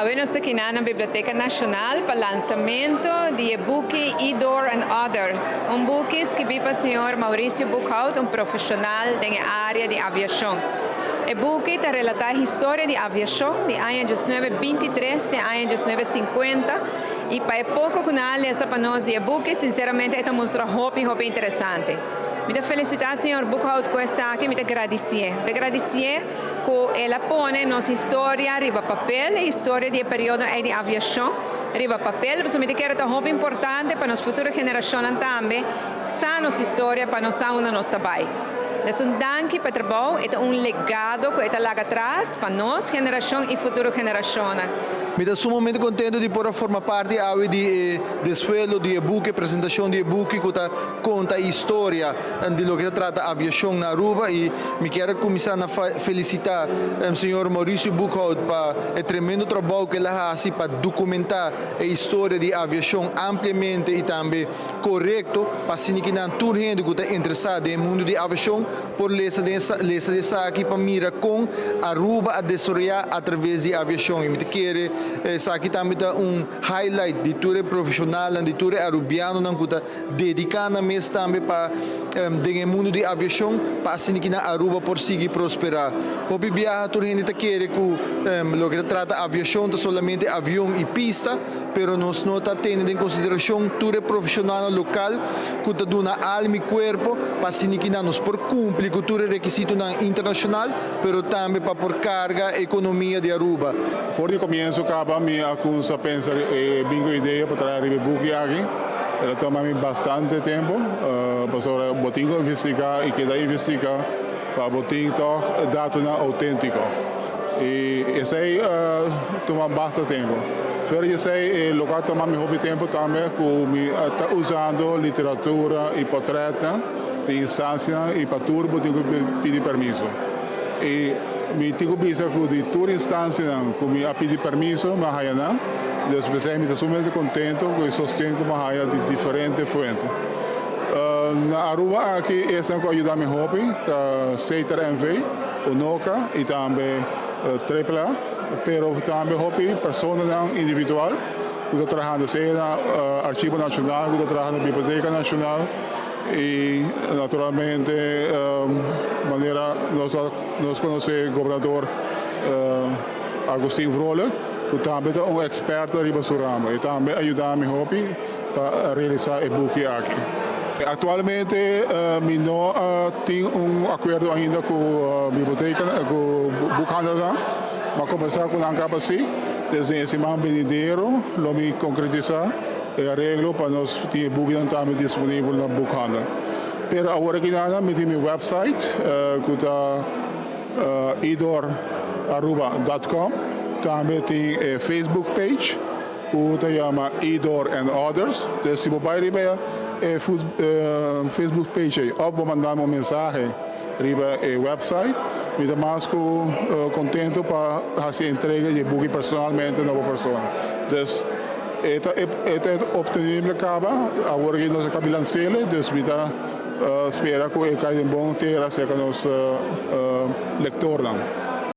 Hoje nós aqui na Biblioteca Nacional para o lançamento do e-book Idor and Others, book que vive o senhor Maurício Buchholz, profissional da área de aviação. O e-book está relata a história de aviação de anos 1923 até anos 1950 e para pouco que nós lemos para nós de e-book, sinceramente, está mostrando hobby interessante. Me felicitar, senhor Buchholz, com essa aqui, me agradecer. Me agradecer que ela põe nossa história riba papel, a história do período de aviação riba papel, porque me quero que muito importante para as futuras gerações também, sa nossa história para nós onde nós trabalhamos. Então, danke para o trabalho, é legado que está lá atrás para nós, geração e futuras gerações. Me estou sumamente contente de poder formar parte do desfile do e-book, apresentação do e-book que conta a história de lo que trata a aviação na Aruba e me quero começar a felicitar o senhor Maurício Buchholz para o tremendo trabalho que ele faz para documentar a história de aviação amplamente e também correto para se que não toda gente que está interessada no mundo de aviação por lesa dessa aqui para mirar com a Aruba a desarrollar através de aviação e me quero aqui também highlight de tudo profissional, de tudo arubiano, que está dedicado mesmo também para o mundo de aviação, para assim que na Aruba por seguir prosperar. O viaja toda gente quer que o que trata aviação é somente avião e pista, pero nós não está tendo em consideração tudo profissional local que está dando alma e corpo para assim que nós por cumprir com todo requisito internacional, pero também para por carga economia de Aruba. Por el comienzo, acaba mi acusa pensar bingo idea para traer el buque aquí. Pero toma bastante tiempo para botingo investigar y queda investigar para botingo datos auténticos. Y ese toma bastante tiempo. Pero yo sé lo que toma mejor tiempo también que está usando literatura y portretos de instancia y para turbo tengo que pedir permiso. Y mi tengo visa que de toda instancia que me pedi permiso, mas aí não. Deus me estou sumamente contente que sostenho que mais de diferentes fontes. Na Aruba aqui essa que ajuda me hobby, tá CTRMV, o NOCA e também AAA, pero também hobby pessoa individual, que está trabalhando no Arquivo Nacional, que está trabalhando na Biblioteca Nacional. E naturalmente maneira nós conhecemos o governador Agustín Vrolijk, que também é experto em ramo e também ajuda a hobby para realizar o buque aqui. Atualmente eu não tenho acordo ainda com a biblioteca, com o buchandler, mas começar com a capacidade, desde esse mês vendeiro, lo me concretizar. Arreglo para nós ter buque também disponível na Buchhandel. Pero agora aqui nada, me tem meu website, que está idoraruba.com. Também tem Facebook page, que se chama Idor and Others. Então, se você vai Facebook page, ou vou mandar uma mensagem riba website, me dá mais contento para fazer entrega de buque personalmente a uma pessoa. Este obtenible acaba, agora que nós acabamos de lançar, dus we espera que ele caia em bom terra, seja nos leitores.